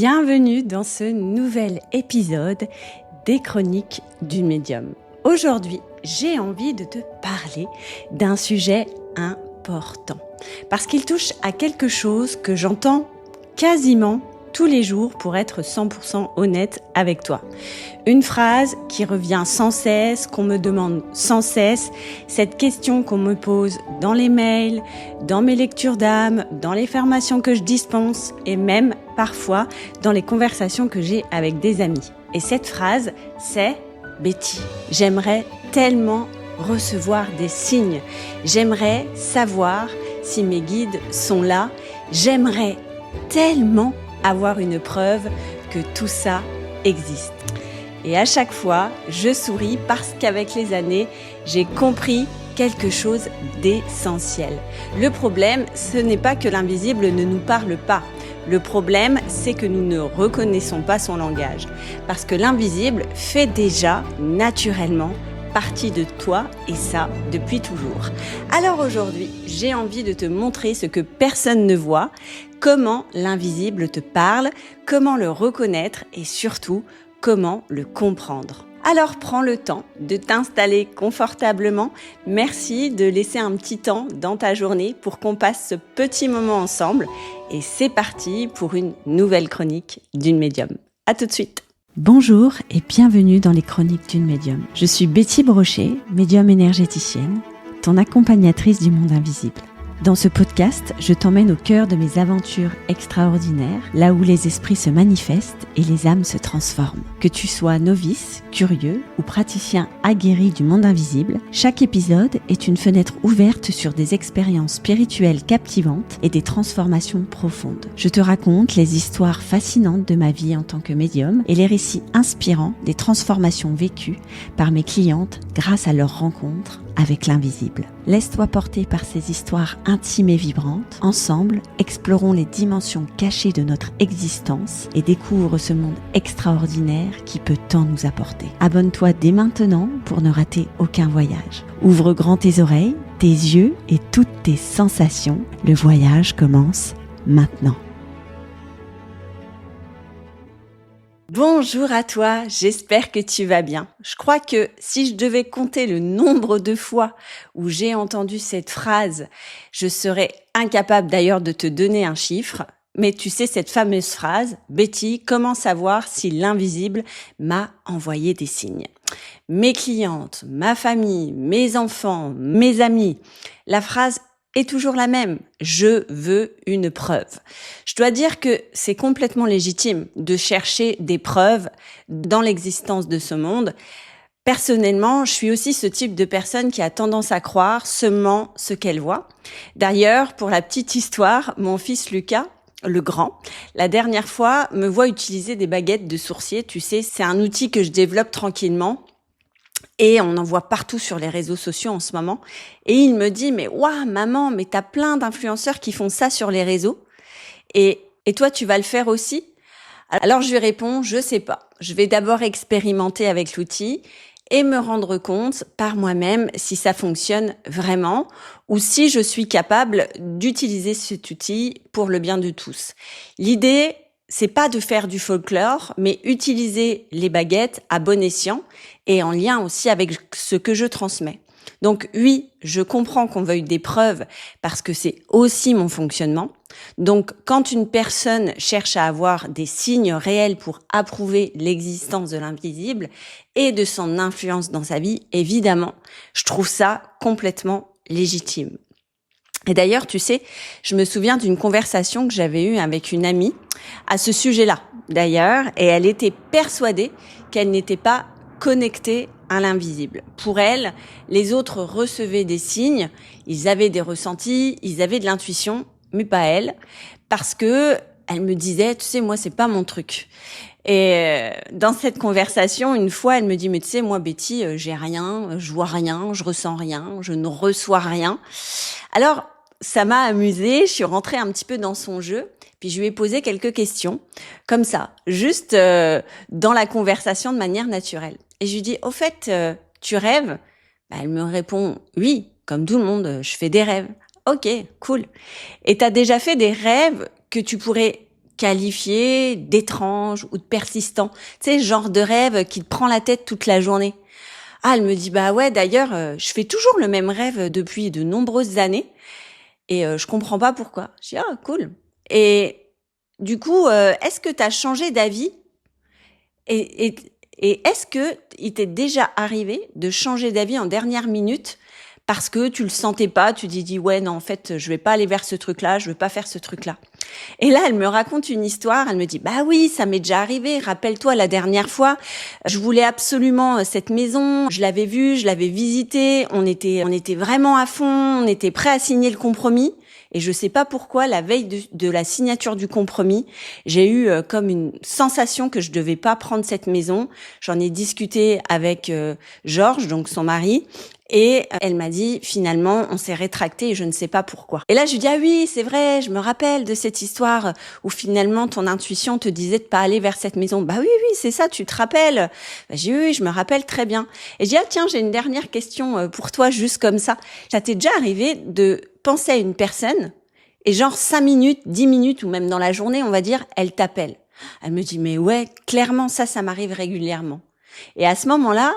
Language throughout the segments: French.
Bienvenue dans ce nouvel épisode des Chroniques d'une médium. Aujourd'hui, j'ai envie de te parler d'un sujet important parce qu'il touche à quelque chose que j'entends quasiment tous les jours pour être 100% honnête avec toi. Une phrase qui revient sans cesse, qu'on me demande sans cesse, cette question qu'on me pose dans les mails, dans mes lectures d'âme, dans les formations que je dispense et même parfois dans les conversations que j'ai avec des amis. Et cette phrase, c'est « Betty, j'aimerais tellement recevoir des signes. J'aimerais savoir si mes guides sont là. J'aimerais tellement avoir une preuve que tout ça existe. » Et à chaque fois, je souris parce qu'avec les années, j'ai compris quelque chose d'essentiel. Le problème, ce n'est pas que l'invisible ne nous parle pas. Le problème, c'est que nous ne reconnaissons pas son langage. Parce que l'invisible fait déjà naturellement partie de toi et ça depuis toujours. Alors aujourd'hui, j'ai envie de te montrer ce que personne ne voit, comment l'invisible te parle, comment le reconnaître et surtout, comment le comprendre. Alors prends le temps de t'installer confortablement. Merci de laisser un petit temps dans ta journée pour qu'on passe ce petit moment ensemble. Et c'est parti pour une nouvelle chronique d'une médium. À tout de suite. Bonjour et bienvenue dans les Chroniques d'une médium. Je suis Betty Brochet, médium énergéticienne, ton accompagnatrice du monde invisible. Dans ce podcast, je t'emmène au cœur de mes aventures extraordinaires, là où les esprits se manifestent et les âmes se transforment. Que tu sois novice, curieux ou praticien aguerri du monde invisible, chaque épisode est une fenêtre ouverte sur des expériences spirituelles captivantes et des transformations profondes. Je te raconte les histoires fascinantes de ma vie en tant que médium et les récits inspirants des transformations vécues par mes clientes grâce à leur rencontre avec l'invisible. Laisse-toi porter par ces histoires intimes et vibrantes. Ensemble, explorons les dimensions cachées de notre existence et découvre ce monde extraordinaire qui peut tant nous apporter. Abonne-toi dès maintenant pour ne rater aucun voyage. Ouvre grand tes oreilles, tes yeux et toutes tes sensations. Le voyage commence maintenant. Bonjour à toi, j'espère que tu vas bien. Je crois que si je devais compter le nombre de fois où j'ai entendu cette phrase, je serais incapable d'ailleurs de te donner un chiffre. Mais tu sais cette fameuse phrase, Betty, comment savoir si l'invisible m'a envoyé des signes ? Mes clientes, ma famille, mes enfants, mes amis, la phrase est toujours la même. Je veux une preuve. Je dois dire que c'est complètement légitime de chercher des preuves dans l'existence de ce monde. Personnellement, je suis aussi ce type de personne qui a tendance à croire seulement ce qu'elle voit. D'ailleurs, pour la petite histoire, mon fils Lucas, le grand, la dernière fois, me voit utiliser des baguettes de sourcier. Tu sais, c'est un outil que je développe tranquillement. Et on en voit partout sur les réseaux sociaux en ce moment. Et il me dit, mais waouh, maman, mais t'as plein d'influenceurs qui font ça sur les réseaux. Et toi, tu vas le faire aussi ? Alors, je lui réponds, je sais pas. Je vais d'abord expérimenter avec l'outil et me rendre compte par moi-même si ça fonctionne vraiment ou si je suis capable d'utiliser cet outil pour le bien de tous. L'idée, c'est pas de faire du folklore, mais utiliser les baguettes à bon escient et en lien aussi avec ce que je transmets. Donc oui, je comprends qu'on veuille des preuves parce que c'est aussi mon fonctionnement. Donc quand une personne cherche à avoir des signes réels pour approuver l'existence de l'invisible et de son influence dans sa vie, évidemment, je trouve ça complètement légitime. Et d'ailleurs, tu sais, je me souviens d'une conversation que j'avais eue avec une amie à ce sujet-là, d'ailleurs, et elle était persuadée qu'elle n'était pas connectée à l'invisible. Pour elle, les autres recevaient des signes, ils avaient des ressentis, ils avaient de l'intuition, mais pas elle, parce que elle me disait, tu sais, moi, c'est pas mon truc. Et dans cette conversation, une fois, elle me dit, mais tu sais, moi, Betty, j'ai rien, je vois rien, je ressens rien, je ne reçois rien. Alors, ça m'a amusée, je suis rentrée un petit peu dans son jeu, puis je lui ai posé quelques questions, comme ça, juste dans la conversation de manière naturelle. Et je lui dis, au fait, tu rêves ? Elle me répond, oui, comme tout le monde, je fais des rêves. Ok, cool. Et t'as déjà fait des rêves que tu pourrais qualifié d'étrange ou de persistant. Tu sais, genre de rêve qui te prend la tête toute la journée. Ah, elle me dit, bah ouais, d'ailleurs, je fais toujours le même rêve depuis de nombreuses années et je comprends pas pourquoi. Je dis, ah, cool. Et du coup, est-ce que tu as changé d'avis et, et, et est-ce que il t'est déjà arrivé de changer d'avis en dernière minute parce que tu le sentais pas, tu t'es dit, ouais, non, en fait, je vais pas aller vers ce truc-là, je veux pas faire ce truc-là. Et là, elle me raconte une histoire, elle me dit, bah oui, ça m'est déjà arrivé, rappelle-toi la dernière fois, je voulais absolument cette maison, je l'avais vue, je l'avais visitée, on était vraiment à fond, on était prêt à signer le compromis. Et je sais pas pourquoi, la veille de la signature du compromis, j'ai eu comme une sensation que je devais pas prendre cette maison. J'en ai discuté avec Georges, donc son mari, et elle m'a dit, finalement, on s'est rétracté et je ne sais pas pourquoi. Et là, je lui dis, ah oui, c'est vrai, je me rappelle de cette histoire où finalement ton intuition te disait de pas aller vers cette maison. Bah oui, oui, c'est ça, tu te rappelles. Bah, j'ai dit, oui, je me rappelle très bien. Et je dis, ah tiens, j'ai une dernière question pour toi, juste comme ça. Ça t'est déjà arrivé de penser à une personne et genre 5 minutes, 10 minutes ou même dans la journée, on va dire, elle t'appelle. Elle me dit, mais ouais, clairement, ça m'arrive régulièrement. Et à ce moment-là,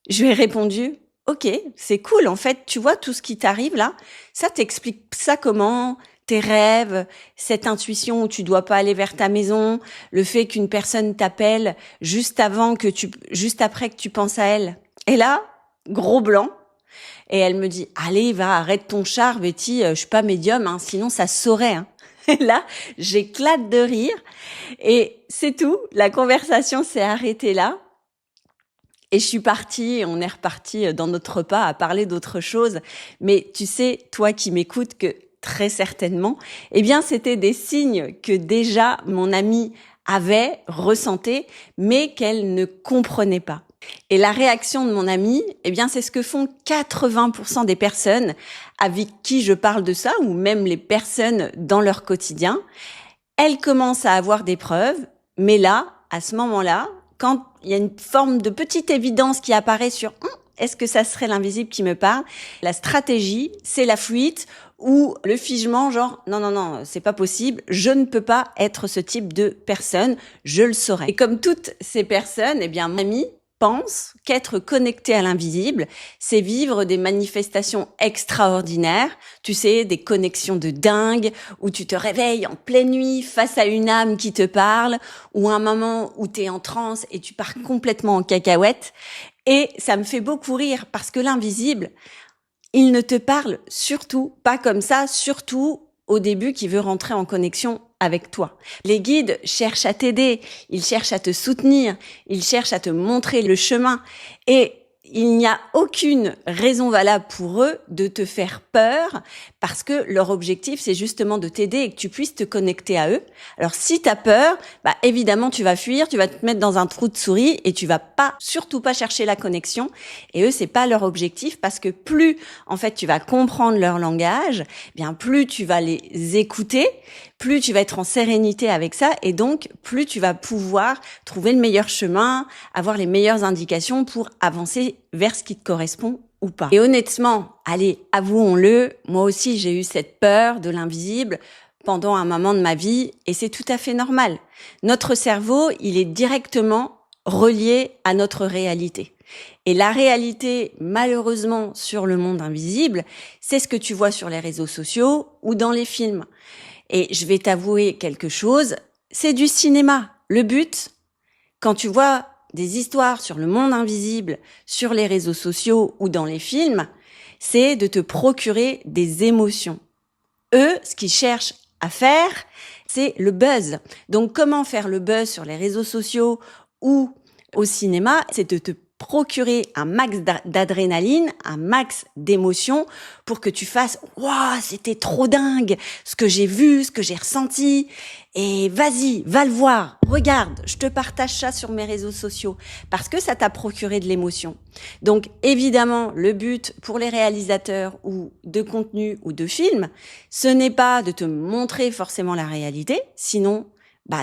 je lui ai répondu, ok, c'est cool. En fait, tu vois, tout ce qui t'arrive là, ça t'explique ça comment, tes rêves, cette intuition où tu dois pas aller vers ta maison, le fait qu'une personne t'appelle juste après que tu penses à elle. Et là, gros blanc. Et elle me dit, allez, va, arrête ton char, Betty, je suis pas médium, hein, sinon ça se saurait. Hein. Et là, j'éclate de rire. Et c'est tout, la conversation s'est arrêtée là. Et je suis partie, on est reparti dans notre repas à parler d'autre chose. Mais tu sais, toi qui m'écoutes, que très certainement, eh bien, c'était des signes que déjà mon amie avait ressenté, mais qu'elle ne comprenait pas. Et la réaction de mon amie, eh bien, c'est ce que font 80% des personnes avec qui je parle de ça, ou même les personnes dans leur quotidien. Elles commencent à avoir des preuves, mais là, à ce moment-là, quand il y a une forme de petite évidence qui apparaît sur est-ce que ça serait l'invisible qui me parle, la stratégie, c'est la fuite ou le figement, genre non, c'est pas possible, je ne peux pas être ce type de personne, je le saurais. Et comme toutes ces personnes, eh bien, mon amie pense qu'être connecté à l'invisible, c'est vivre des manifestations extraordinaires, tu sais, des connexions de dingue, où tu te réveilles en pleine nuit face à une âme qui te parle, ou un moment où tu es en transe et tu pars complètement en cacahuète. Et ça me fait beaucoup rire parce que l'invisible, il ne te parle surtout pas comme ça, surtout au début qui veut rentrer en connexion avec toi. Les guides cherchent à t'aider, ils cherchent à te soutenir, ils cherchent à te montrer le chemin et il n'y a aucune raison valable pour eux de te faire peur parce que leur objectif, c'est justement de t'aider et que tu puisses te connecter à eux. Alors, si tu as peur, bah, évidemment, tu vas fuir, tu vas te mettre dans un trou de souris et tu vas surtout pas chercher la connexion. Et eux, c'est pas leur objectif parce que plus, en fait, tu vas comprendre leur langage, bien, plus tu vas les écouter, plus tu vas être en sérénité avec ça et donc plus tu vas pouvoir trouver le meilleur chemin, avoir les meilleures indications pour avancer vers ce qui te correspond ou pas. Et honnêtement, allez, avouons-le, moi aussi j'ai eu cette peur de l'invisible pendant un moment de ma vie et c'est tout à fait normal. Notre cerveau, il est directement relié à notre réalité. Et la réalité, malheureusement, sur le monde invisible, c'est ce que tu vois sur les réseaux sociaux ou dans les films. Et je vais t'avouer quelque chose, c'est du cinéma. Le but, quand tu vois des histoires sur le monde invisible, sur les réseaux sociaux ou dans les films, c'est de te procurer des émotions. Eux, ce qu'ils cherchent à faire, c'est le buzz. Donc, comment faire le buzz sur les réseaux sociaux ou au cinéma, c'est de te procurer un max d'adrénaline, un max d'émotions pour que tu fasses « Waouh, c'était trop dingue ce que j'ai vu, ce que j'ai ressenti !» Et vas-y, va le voir, regarde, je te partage ça sur mes réseaux sociaux parce que ça t'a procuré de l'émotion. Donc évidemment, le but pour les réalisateurs ou de contenu ou de films, ce n'est pas de te montrer forcément la réalité, sinon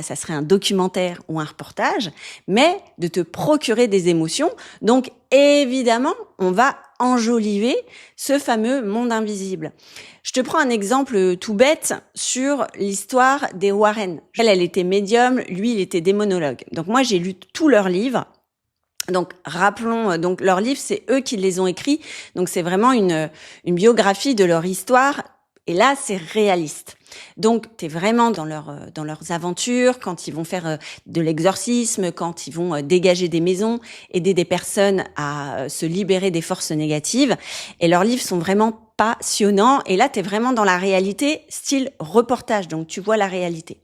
ça serait un documentaire ou un reportage, mais de te procurer des émotions. Donc, évidemment, on va enjoliver ce fameux monde invisible. Je te prends un exemple tout bête sur l'histoire des Warren. Elle était médium, lui, il était démonologue. Donc moi, j'ai lu tous leurs livres. Donc rappelons, donc leurs livres, c'est eux qui les ont écrits. Donc c'est vraiment une biographie de leur histoire. Et là, c'est réaliste. Donc, tu es vraiment dans leurs aventures, quand ils vont faire de l'exorcisme, quand ils vont dégager des maisons, aider des personnes à se libérer des forces négatives. Et leurs livres sont vraiment passionnants. Et là, tu es vraiment dans la réalité, style reportage. Donc, tu vois la réalité.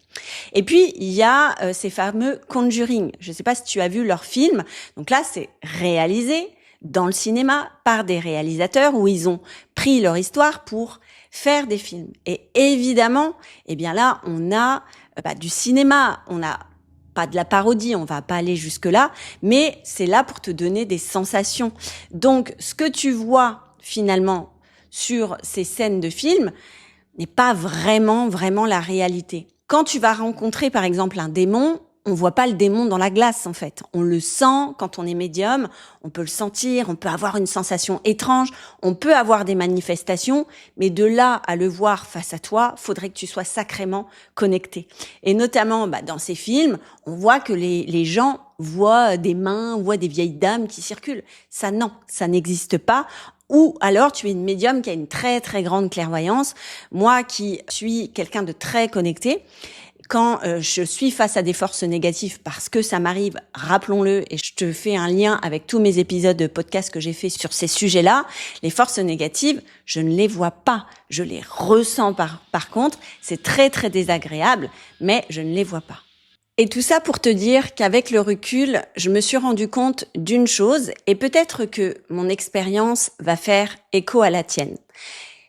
Et puis, il y a ces fameux Conjuring. Je ne sais pas si tu as vu leurs films. Donc là, c'est réalisé dans le cinéma par des réalisateurs où ils ont pris leur histoire pour faire des films. Et évidemment, eh bien là, on a du cinéma, on n'a pas de la parodie, on va pas aller jusque-là, mais c'est là pour te donner des sensations. Donc, ce que tu vois finalement sur ces scènes de films n'est pas vraiment la réalité. Quand tu vas rencontrer par exemple un démon, on voit pas le démon dans la glace en fait. On le sent quand on est médium, on peut le sentir, on peut avoir une sensation étrange, on peut avoir des manifestations, mais de là à le voir face à toi, faudrait que tu sois sacrément connecté. Et notamment dans ces films, on voit que les gens voient des mains, voient des vieilles dames qui circulent. Ça non, ça n'existe pas. Ou alors tu es une médium qui a une très très grande clairvoyance. Moi qui suis quelqu'un de très connecté, quand je suis face à des forces négatives, parce que ça m'arrive, rappelons-le, et je te fais un lien avec tous mes épisodes de podcast que j'ai fait sur ces sujets-là, les forces négatives, je ne les vois pas, je les ressens par contre, c'est très très désagréable, mais je ne les vois pas. Et tout ça pour te dire qu'avec le recul, je me suis rendu compte d'une chose, et peut-être que mon expérience va faire écho à la tienne.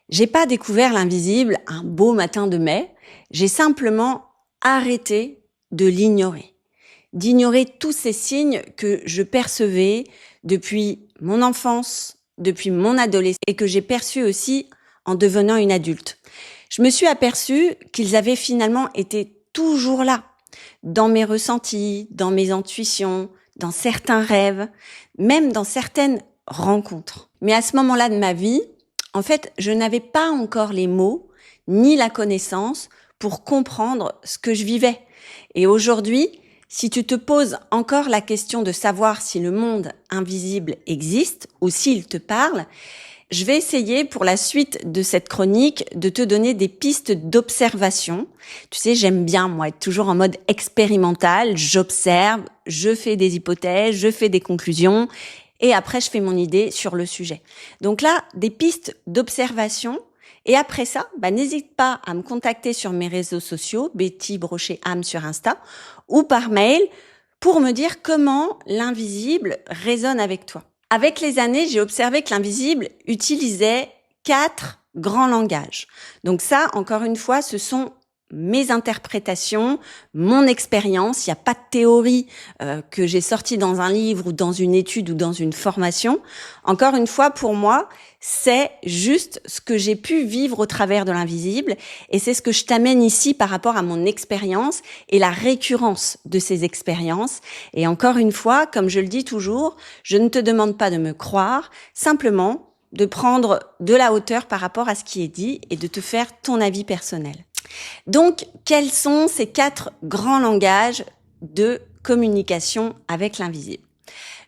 J'ai pas découvert l'invisible un beau matin de mai, j'ai simplement arrêter de l'ignorer, d'ignorer tous ces signes que je percevais depuis mon enfance, depuis mon adolescence et que j'ai perçus aussi en devenant une adulte. Je me suis aperçue qu'ils avaient finalement été toujours là, dans mes ressentis, dans mes intuitions, dans certains rêves, même dans certaines rencontres. Mais à ce moment-là de ma vie, en fait, je n'avais pas encore les mots ni la connaissance pour comprendre ce que je vivais. Et aujourd'hui, si tu te poses encore la question de savoir si le monde invisible existe ou s'il te parle, je vais essayer pour la suite de cette chronique de te donner des pistes d'observation. Tu sais, j'aime bien, moi, être toujours en mode expérimental. J'observe, je fais des hypothèses, je fais des conclusions et après, je fais mon idée sur le sujet. Donc là, des pistes d'observation. Et après ça, n'hésite pas à me contacter sur mes réseaux sociaux, Betty Brochet-Am sur Insta, ou par mail pour me dire comment l'invisible résonne avec toi. Avec les années, j'ai observé que l'invisible utilisait 4 grands langages. Donc ça, encore une fois, ce sont mes interprétations, mon expérience. Il n'y a pas de théorie que j'ai sortie dans un livre ou dans une étude ou dans une formation. Encore une fois, pour moi, c'est juste ce que j'ai pu vivre au travers de l'invisible et c'est ce que je t'amène ici par rapport à mon expérience et la récurrence de ces expériences. Et encore une fois, comme je le dis toujours, je ne te demande pas de me croire, simplement de prendre de la hauteur par rapport à ce qui est dit et de te faire ton avis personnel. Donc, quels sont ces 4 grands langages de communication avec l'invisible?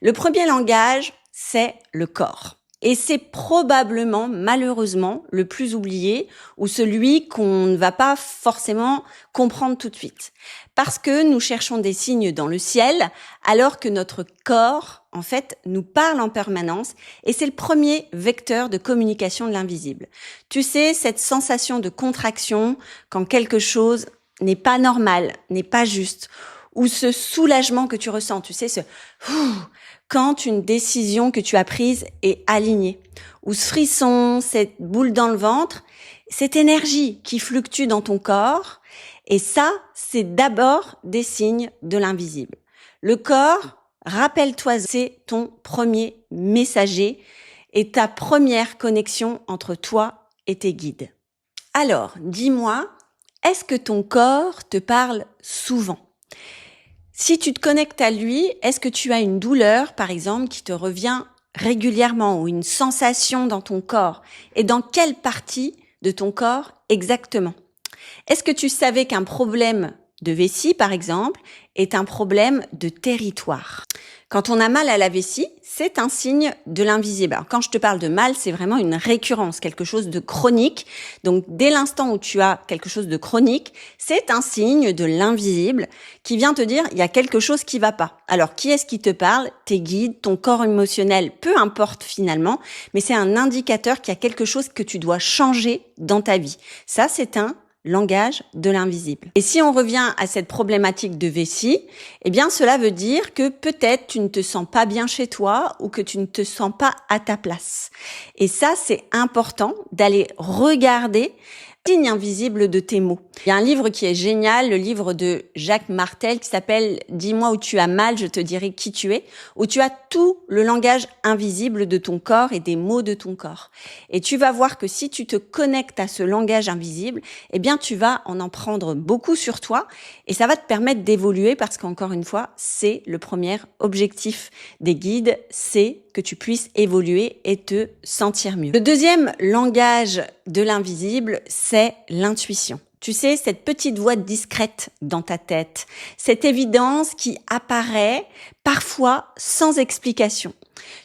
Le premier langage, c'est le corps. Et c'est probablement, malheureusement, le plus oublié ou celui qu'on ne va pas forcément comprendre tout de suite. Parce que nous cherchons des signes dans le ciel, alors que notre corps, en fait, nous parle en permanence et c'est le premier vecteur de communication de l'invisible. Tu sais, cette sensation de contraction quand quelque chose n'est pas normal, n'est pas juste, ou ce soulagement que tu ressens, tu sais, quand une décision que tu as prise est alignée, ou ce frisson, cette boule dans le ventre, cette énergie qui fluctue dans ton corps, et ça, c'est d'abord des signes de l'invisible. Le corps, rappelle-toi, c'est ton premier messager et ta première connexion entre toi et tes guides. Alors, dis-moi, est-ce que ton corps te parle souvent ? Si tu te connectes à lui, est-ce que tu as une douleur, par exemple, qui te revient régulièrement ou une sensation dans ton corps? Et dans quelle partie de ton corps exactement? Est-ce que tu savais qu'un problème de vessie, par exemple, est un problème de territoire? Quand on a mal à la vessie, c'est un signe de l'invisible. Alors quand je te parle de mal, c'est vraiment une récurrence, quelque chose de chronique. Donc dès l'instant où tu as quelque chose de chronique, c'est un signe de l'invisible qui vient te dire il y a quelque chose qui va pas. Alors qui est-ce qui te parle? Tes guides, ton corps émotionnel, peu importe finalement, mais c'est un indicateur qu'il y a quelque chose que tu dois changer dans ta vie. Ça, c'est un langage de l'invisible. Et si on revient à cette problématique de vessie, eh bien, cela veut dire que peut-être tu ne te sens pas bien chez toi ou que tu ne te sens pas à ta place. Et ça, c'est important d'aller regarder le signe invisible de tes mots. Il y a un livre qui est génial, le livre de Jacques Martel qui s'appelle « Dis-moi où tu as mal, je te dirai qui tu es », où tu as tout le langage invisible de ton corps et des mots de ton corps. Et tu vas voir que si tu te connectes à ce langage invisible, eh bien, tu vas en prendre beaucoup sur toi et ça va te permettre d'évoluer parce qu'encore une fois, c'est le premier objectif des guides, c'est que tu puisses évoluer et te sentir mieux. Le deuxième langage de l'invisible, c'est l'intuition. Tu sais, cette petite voix discrète dans ta tête, cette évidence qui apparaît parfois sans explication.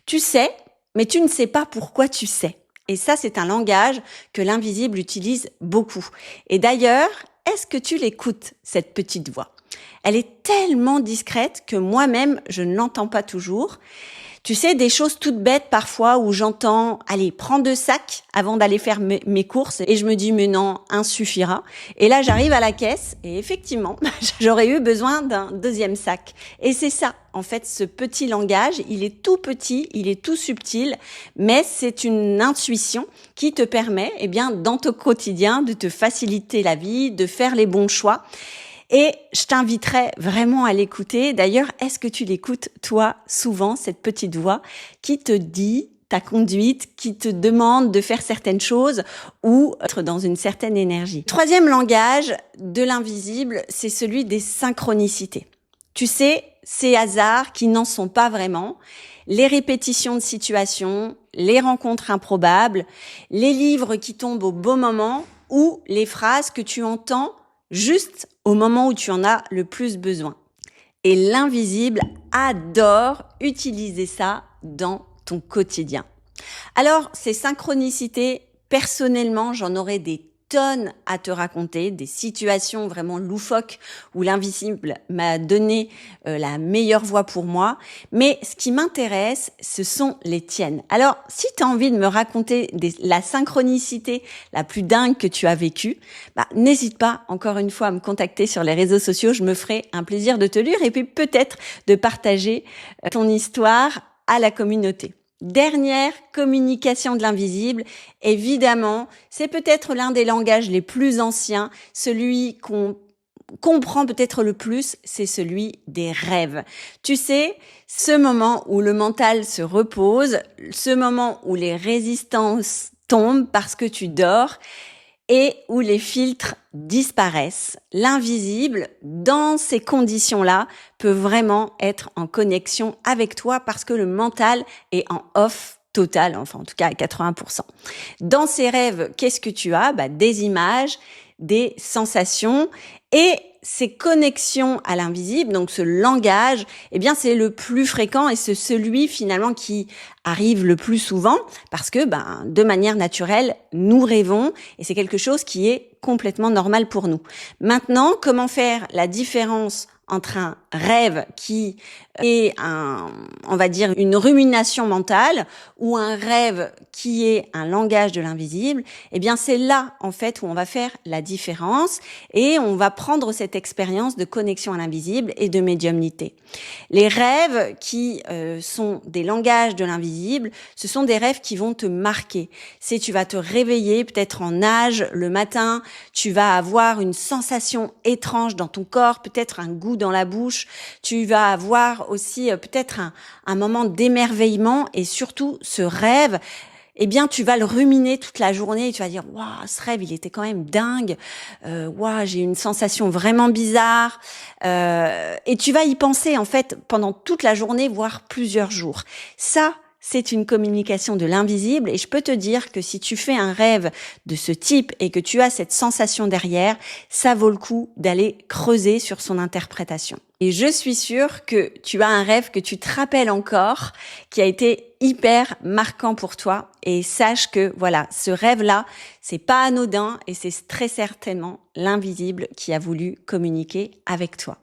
Tu sais, mais tu ne sais pas pourquoi tu sais. Et ça, c'est un langage que l'invisible utilise beaucoup. Et d'ailleurs, est-ce que tu l'écoutes, cette petite voix? Elle est tellement discrète que moi-même, je ne l'entends pas toujours. Tu sais, des choses toutes bêtes parfois où j'entends « Allez, prends 2 sacs avant d'aller faire mes courses » et je me dis « Mais non, un suffira ». Et là, j'arrive à la caisse et effectivement, j'aurais eu besoin d'un 2e sac. Et c'est ça, en fait, ce petit langage, il est tout petit, il est tout subtil, mais c'est une intuition qui te permet, eh bien, dans ton quotidien, de te faciliter la vie, de faire les bons choix. Et je t'inviterai vraiment à l'écouter. D'ailleurs, est-ce que tu l'écoutes, toi, souvent, cette petite voix qui te dit ta conduite, qui te demande de faire certaines choses ou être dans une certaine énergie? Troisième langage de l'invisible, c'est celui des synchronicités. Tu sais, ces hasards qui n'en sont pas vraiment, les répétitions de situations, les rencontres improbables, les livres qui tombent au bon moment ou les phrases que tu entends juste au moment où tu en as le plus besoin. Et l'invisible adore utiliser ça dans ton quotidien. Alors, ces synchronicités, personnellement, j'en aurais des tonnes à te raconter, des situations vraiment loufoques où l'invisible m'a donné la meilleure voie pour moi. Mais ce qui m'intéresse, ce sont les tiennes. Alors, si tu as envie de me raconter la synchronicité la plus dingue que tu as vécue, n'hésite pas, encore une fois, à me contacter sur les réseaux sociaux. Je me ferai un plaisir de te lire et puis peut-être de partager ton histoire à la communauté. Dernière communication de l'invisible, évidemment, c'est peut-être l'un des langages les plus anciens, celui qu'on comprend peut-être le plus, c'est celui des rêves. Tu sais, ce moment où le mental se repose, ce moment où les résistances tombent parce que tu dors, et où les filtres disparaissent. L'invisible, dans ces conditions-là, peut vraiment être en connexion avec toi parce que le mental est en off total, enfin en tout cas à 80%. Dans ces rêves, qu'est-ce que tu as? Des images, des sensations et ces connexions à l'invisible, donc ce langage, eh bien c'est le plus fréquent et c'est celui finalement qui arrive le plus souvent parce que de manière naturelle, nous rêvons et c'est quelque chose qui est complètement normal pour nous. Maintenant, comment faire la différence entre un rêve qui est on va dire une rumination mentale ou un rêve qui est un langage de l'invisible? Eh bien, c'est là, en fait, où on va faire la différence et on va prendre cette expérience de connexion à l'invisible et de médiumnité. Les rêves qui sont des langages de l'invisible, ce sont des rêves qui vont te marquer. Si tu vas te réveiller peut-être en nage le matin, tu vas avoir une sensation étrange dans ton corps, peut-être un goût dans la bouche, tu vas avoir aussi peut-être un moment d'émerveillement et surtout ce rêve, eh bien tu vas le ruminer toute la journée et tu vas dire « Waouh, ce rêve, il était quand même dingue, waouh, j'ai une sensation vraiment bizarre » et tu vas y penser en fait pendant toute la journée, voire plusieurs jours. Ça, c'est une communication de l'invisible et je peux te dire que si tu fais un rêve de ce type et que tu as cette sensation derrière, ça vaut le coup d'aller creuser sur son interprétation. Et je suis sûre que tu as un rêve que tu te rappelles encore, qui a été hyper marquant pour toi. Et sache que voilà, ce rêve-là, c'est pas anodin et c'est très certainement l'invisible qui a voulu communiquer avec toi.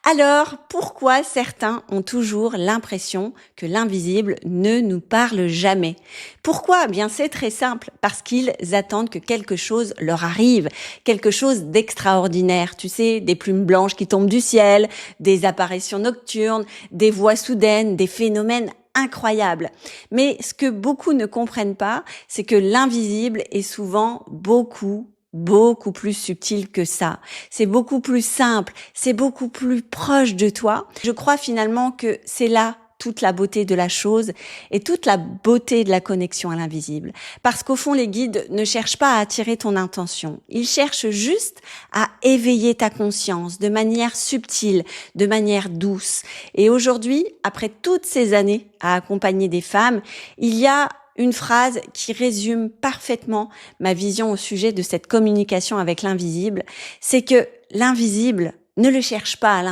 Alors, pourquoi certains ont toujours l'impression que l'invisible ne nous parle jamais? Pourquoi? Bien, c'est très simple, parce qu'ils attendent que quelque chose leur arrive, quelque chose d'extraordinaire. Tu sais, des plumes blanches qui tombent du ciel, des apparitions nocturnes, des voix soudaines, des phénomènes incroyables. Mais ce que beaucoup ne comprennent pas, c'est que l'invisible est souvent beaucoup plus subtil que ça. C'est beaucoup plus simple, c'est beaucoup plus proche de toi. Je crois finalement que c'est là toute la beauté de la chose et toute la beauté de la connexion à l'invisible. Parce qu'au fond, les guides ne cherchent pas à attirer ton intention. Ils cherchent juste à éveiller ta conscience de manière subtile, de manière douce. Et aujourd'hui, après toutes ces années à accompagner des femmes, il y a une phrase qui résume parfaitement ma vision au sujet de cette communication avec l'invisible, c'est que l'invisible ne le cherche pas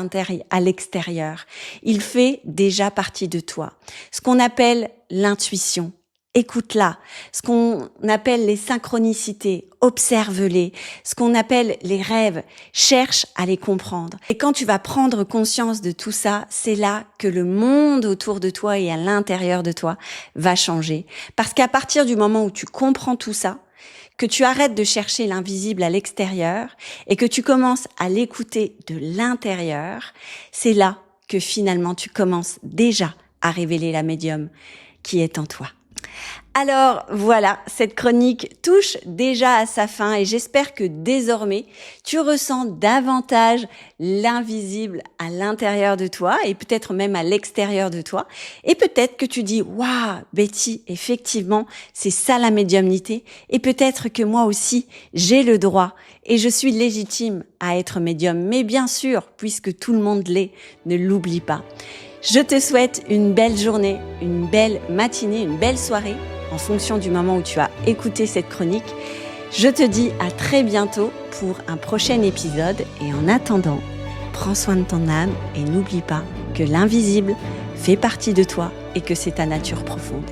à l'extérieur. Il fait déjà partie de toi. Ce qu'on appelle l'intuition. Écoute-la. Ce qu'on appelle les synchronicités, observe-les. Ce qu'on appelle les rêves, cherche à les comprendre. Et quand tu vas prendre conscience de tout ça, c'est là que le monde autour de toi et à l'intérieur de toi va changer. Parce qu'à partir du moment où tu comprends tout ça, que tu arrêtes de chercher l'invisible à l'extérieur et que tu commences à l'écouter de l'intérieur, c'est là que finalement tu commences déjà à révéler la médium qui est en toi. Alors voilà, cette chronique touche déjà à sa fin et j'espère que désormais tu ressens davantage l'invisible à l'intérieur de toi et peut-être même à l'extérieur de toi. Et peut-être que tu dis « Waouh, Betty, effectivement, c'est ça la médiumnité et peut-être que moi aussi, j'ai le droit et je suis légitime à être médium. » Mais bien sûr, puisque tout le monde l'est, ne l'oublie pas. Je te souhaite une belle journée, une belle matinée, une belle soirée en fonction du moment où tu as écouté cette chronique. Je te dis à très bientôt pour un prochain épisode et en attendant, prends soin de ton âme et n'oublie pas que l'invisible fait partie de toi et que c'est ta nature profonde.